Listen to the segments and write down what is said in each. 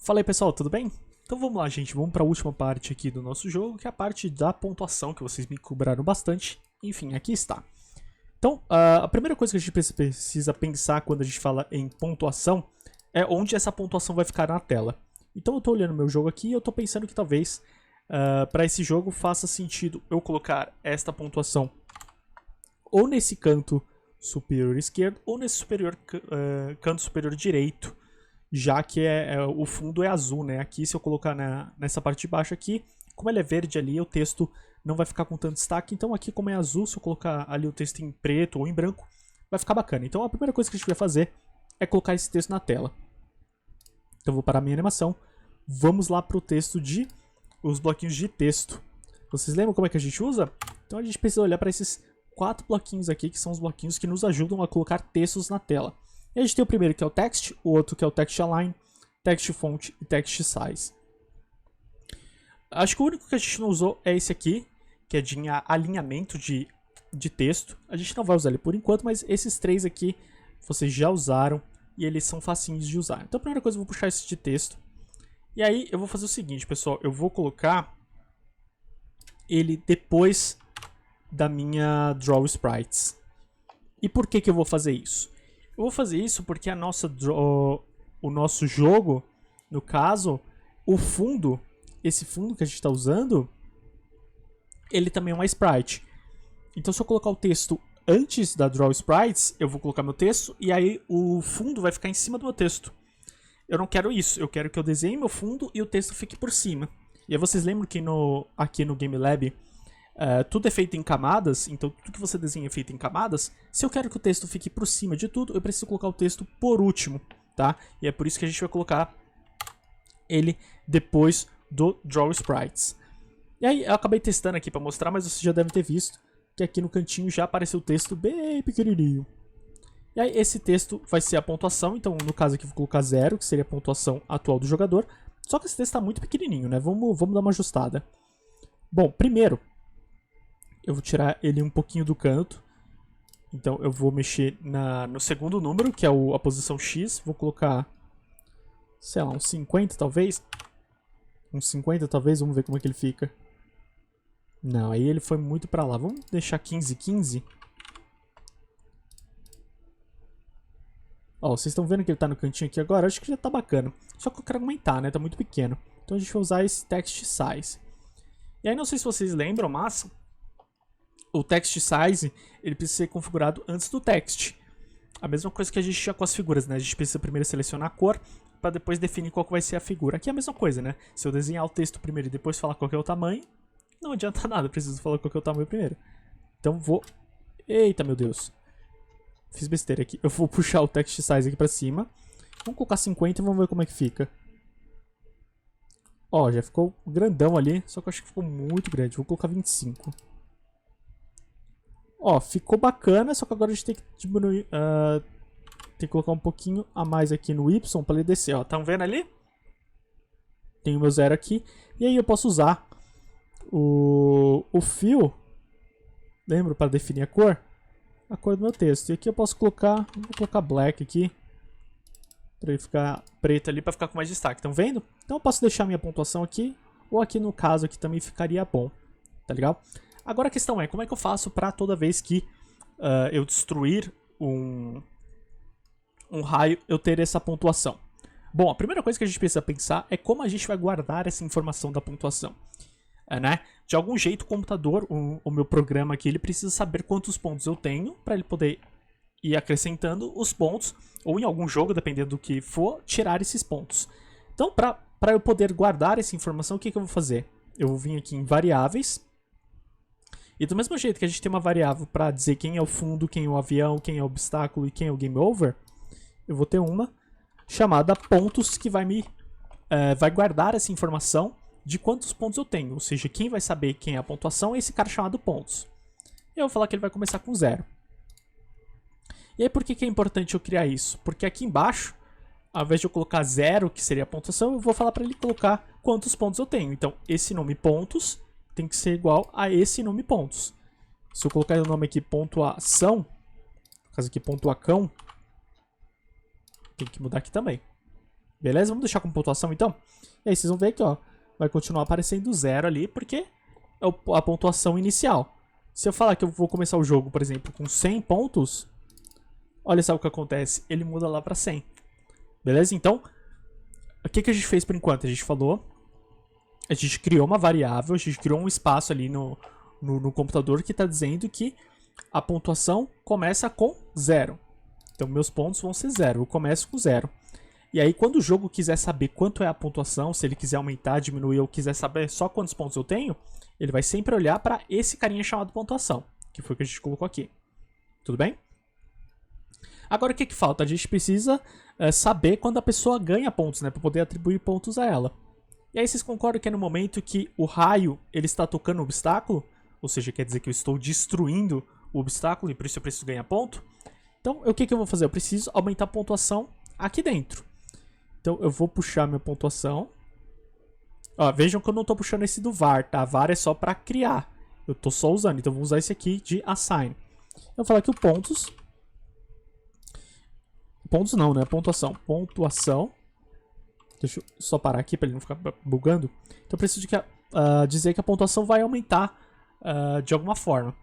Fala aí pessoal, tudo bem? Então vamos lá gente, vamos para a última parte aqui do nosso jogo, que é a parte da pontuação, que vocês me cobraram bastante. Enfim, aqui está. Então, a primeira coisa que a gente precisa pensar quando a gente fala em pontuação é onde essa pontuação vai ficar na tela. Então eu estou olhando meu jogo aqui e eu estou pensando que talvez para esse jogo faça sentido eu colocar esta pontuação ou nesse canto superior esquerdo ou nesse canto superior direito, já que o fundo é azul, né? Aqui, se eu colocar nessa parte de baixo aqui, como ele é verde ali, o texto não vai ficar com tanto destaque. Então aqui, como é azul, se eu colocar ali o texto em preto ou em branco, vai ficar bacana. Então a primeira coisa que a gente vai fazer é colocar esse texto na tela. Então eu vou parar minha animação. Vamos lá para o texto os bloquinhos de texto. Vocês lembram como é que a gente usa? Então a gente precisa olhar para esses 4 bloquinhos aqui, que são os bloquinhos que nos ajudam a colocar textos na tela. E a gente tem o primeiro que é o text, o outro que é o text align, text font e text size. Acho que o único que a gente não usou é esse aqui, que é de alinhamento de texto. A gente não vai usar ele por enquanto, mas esses 3 aqui vocês já usaram e eles são facinhos de usar. Então a primeira coisa eu vou puxar esse de texto. E aí eu vou fazer o seguinte, pessoal, eu vou colocar ele depois da minha Draw Sprites. E por que eu vou fazer isso? Eu vou fazer isso porque o nosso jogo, no caso, o fundo, esse fundo que a gente está usando, ele também é uma sprite. Então se eu colocar o texto antes da Draw Sprites, eu vou colocar meu texto e aí o fundo vai ficar em cima do meu texto. Eu não quero isso, eu quero que eu desenhe meu fundo e o texto fique por cima. E aí vocês lembram que aqui no Game Lab, tudo é feito em camadas, então tudo que você desenha é feito em camadas. Se eu quero que o texto fique por cima de tudo, eu preciso colocar o texto por último, tá? E é por isso que a gente vai colocar ele depois do Draw Sprites. E aí eu acabei testando aqui para mostrar, mas você já deve ter visto que aqui no cantinho já apareceu o texto bem pequenininho. E aí esse texto vai ser a pontuação, então no caso aqui eu vou colocar 0, que seria a pontuação atual do jogador. Só que esse texto está muito pequenininho, né? Vamos dar uma ajustada. Bom, primeiro eu vou tirar ele um pouquinho do canto. Então eu vou mexer no segundo número, que é a posição X. Vou colocar, sei lá, uns 50 talvez. Uns 50 talvez, vamos ver como é que ele fica. Não, aí ele foi muito pra lá. Vamos deixar 15, 15. Ó, vocês estão vendo que ele tá no cantinho aqui agora? Acho que já tá bacana. Só que eu quero aumentar, né? Tá muito pequeno. Então a gente vai usar esse text size. E aí não sei se vocês lembram, mas o text size, ele precisa ser configurado antes do text. A mesma coisa que a gente tinha com as figuras, né? A gente precisa primeiro selecionar a cor, para depois definir qual que vai ser a figura. Aqui é a mesma coisa, né? Se eu desenhar o texto primeiro e depois falar qual que é o tamanho, não adianta nada, eu preciso falar qual que é o tamanho primeiro. Então vou... Eita, meu Deus. Fiz besteira aqui. Eu vou puxar o text size aqui pra cima. Vamos colocar 50 e vamos ver como é que fica. Ó, já ficou grandão ali, só que eu acho que ficou muito grande. Vou colocar 25. Ó, ficou bacana, só que agora a gente tem que diminuir... tem que colocar um pouquinho a mais aqui no Y para ele descer, ó. Estão vendo ali? Tem o meu 0 aqui. E aí eu posso usar o fio, lembro, para definir a cor do meu texto. E aqui eu posso colocar, vou colocar black aqui, para ele ficar preto ali, para ficar com mais destaque. Estão vendo? Então eu posso deixar minha pontuação aqui, ou aqui no caso aqui também ficaria bom. Tá legal? Agora a questão é, como é que eu faço para toda vez que eu destruir um raio, eu ter essa pontuação? Bom, a primeira coisa que a gente precisa pensar é como a gente vai guardar essa informação da pontuação. Né? De algum jeito o computador, o meu programa aqui, ele precisa saber quantos pontos eu tenho para ele poder ir acrescentando os pontos, ou em algum jogo, dependendo do que for, tirar esses pontos. Então, para eu poder guardar essa informação, o que eu vou fazer? Eu vou vir aqui em variáveis, e do mesmo jeito que a gente tem uma variável para dizer quem é o fundo, quem é o avião, quem é o obstáculo e quem é o game over, eu vou ter uma chamada pontos que vai guardar essa informação de quantos pontos eu tenho. Ou seja, quem vai saber quem é a pontuação é esse cara chamado pontos. E eu vou falar que ele vai começar com 0. E aí por que é importante eu criar isso? Porque aqui embaixo, ao invés de eu colocar 0, que seria a pontuação, eu vou falar para ele colocar quantos pontos eu tenho. Então, esse nome pontos tem que ser igual a esse nome pontos. Se eu colocar o nome aqui pontuação, no caso aqui pontuacão, tem que mudar aqui também. Beleza? Vamos deixar com pontuação então? E aí vocês vão ver que, ó, vai continuar aparecendo 0 ali, porque é a pontuação inicial. Se eu falar que eu vou começar o jogo, por exemplo, com 100 pontos, olha só o que acontece, ele muda lá pra 100. Beleza? Então, o que a gente fez por enquanto? A gente falou, a gente criou uma variável, a gente criou um espaço ali no computador que está dizendo que a pontuação começa com 0. Então, meus pontos vão ser 0, eu começo com 0. E aí, quando o jogo quiser saber quanto é a pontuação, se ele quiser aumentar, diminuir, ou quiser saber só quantos pontos eu tenho, ele vai sempre olhar para esse carinha chamado pontuação, que foi o que a gente colocou aqui. Tudo bem? Agora, o que falta? A gente precisa saber quando a pessoa ganha pontos, né, para poder atribuir pontos a ela. E aí, vocês concordam que é no momento que o raio ele está tocando o obstáculo? Ou seja, quer dizer que eu estou destruindo o obstáculo e por isso eu preciso ganhar ponto? Então, o que eu vou fazer? Eu preciso aumentar a pontuação aqui dentro. Então, eu vou puxar minha pontuação. Ó, vejam que eu não estou puxando esse do var, tá? var é só para criar. Eu estou só usando, então eu vou usar esse aqui de assign. Eu vou falar que o pontos... Pontos não, né? Pontuação. Pontuação. Deixa eu só parar aqui para ele não ficar bugando. Então, eu preciso dizer que a pontuação vai aumentar de alguma forma.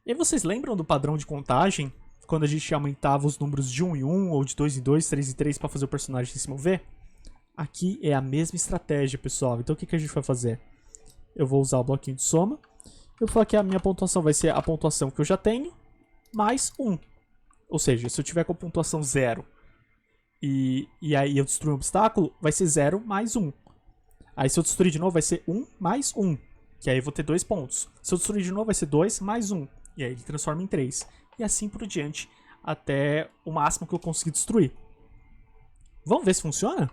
E vocês lembram do padrão de contagem? Quando a gente aumentava os números de 1 em 1, ou de 2 em 2, 3 em 3 para fazer o personagem se mover? Aqui é a mesma estratégia, pessoal. Então o que a gente vai fazer? Eu vou usar o bloquinho de soma. Eu vou falar que a minha pontuação vai ser a pontuação que eu já tenho, mais 1. Ou seja, se eu tiver com a pontuação 0 e aí eu destruir um obstáculo, vai ser 0 mais 1. Aí se eu destruir de novo, vai ser 1 mais 1. Que aí eu vou ter 2 pontos. Se eu destruir de novo, vai ser 2 mais 1. E aí ele transforma em 3. E assim por diante, até o máximo que eu conseguir destruir. Vamos ver se funciona?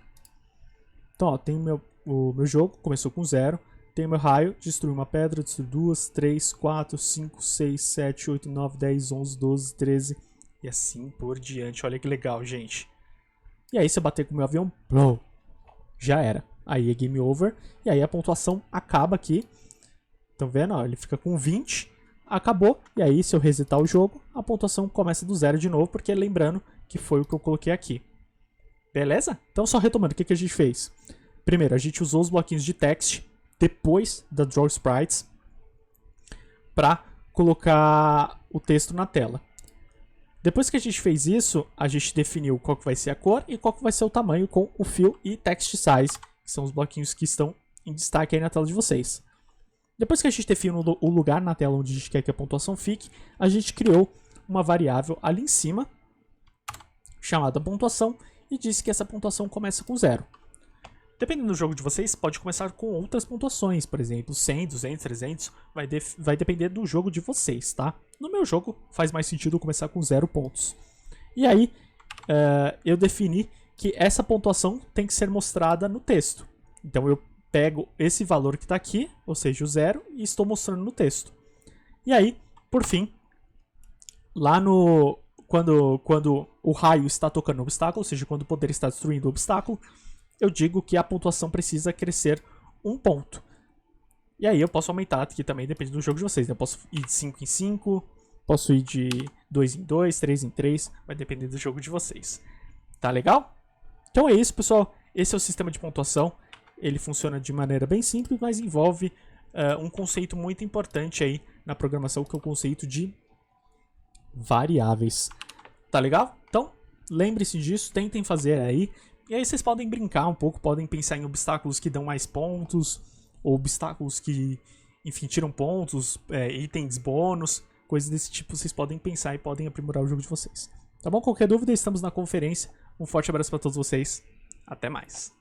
Então, ó, tem o meu jogo, começou com 0. Tem o meu raio, destruiu uma pedra, destruiu 2, 3, 4, 5, 6, 7, 8, 9, 10, 11, 12, 13. E assim por diante. Olha que legal, gente. E aí, se eu bater com o meu avião, blow, já era. Aí é game over. E aí a pontuação acaba aqui. Estão vendo? Ó, ele fica com 20. Acabou. E aí, se eu resetar o jogo, a pontuação começa do 0 de novo. Porque lembrando que foi o que eu coloquei aqui. Beleza? Então, só retomando, o que a gente fez? Primeiro, a gente usou os bloquinhos de text depois da Draw Sprites para colocar o texto na tela. Depois que a gente fez isso, a gente definiu qual que vai ser a cor e qual que vai ser o tamanho com o fill e text size, que são os bloquinhos que estão em destaque aí na tela de vocês. Depois que a gente definiu o lugar na tela onde a gente quer que a pontuação fique, a gente criou uma variável ali em cima, chamada pontuação, e disse que essa pontuação começa com 0. Dependendo do jogo de vocês, pode começar com outras pontuações, por exemplo, 100, 200, 300, vai depender do jogo de vocês, tá? No meu jogo, faz mais sentido começar com 0 pontos. E aí, eu defini que essa pontuação tem que ser mostrada no texto. Então, eu pego esse valor que está aqui, ou seja, o 0, e estou mostrando no texto. E aí, por fim, lá no... Quando o raio está tocando o obstáculo, ou seja, quando o poder está destruindo o obstáculo, eu digo que a pontuação precisa crescer 1 ponto. E aí eu posso aumentar aqui também, depende do jogo de vocês, né? Eu posso ir de 5 em 5, posso ir de 2 em 2, 3 em 3, vai depender do jogo de vocês. Tá legal? Então é isso, pessoal. Esse é o sistema de pontuação. Ele funciona de maneira bem simples, mas envolve um conceito muito importante aí na programação, que é o conceito de variáveis. Tá legal? Então, lembre-se disso, tentem fazer aí. E aí vocês podem brincar um pouco, podem pensar em obstáculos que dão mais pontos, ou obstáculos que, enfim, tiram pontos, itens bônus, coisas desse tipo. Vocês podem pensar e podem aprimorar o jogo de vocês. Tá bom? Qualquer dúvida, estamos na conferência. Um forte abraço para todos vocês. Até mais.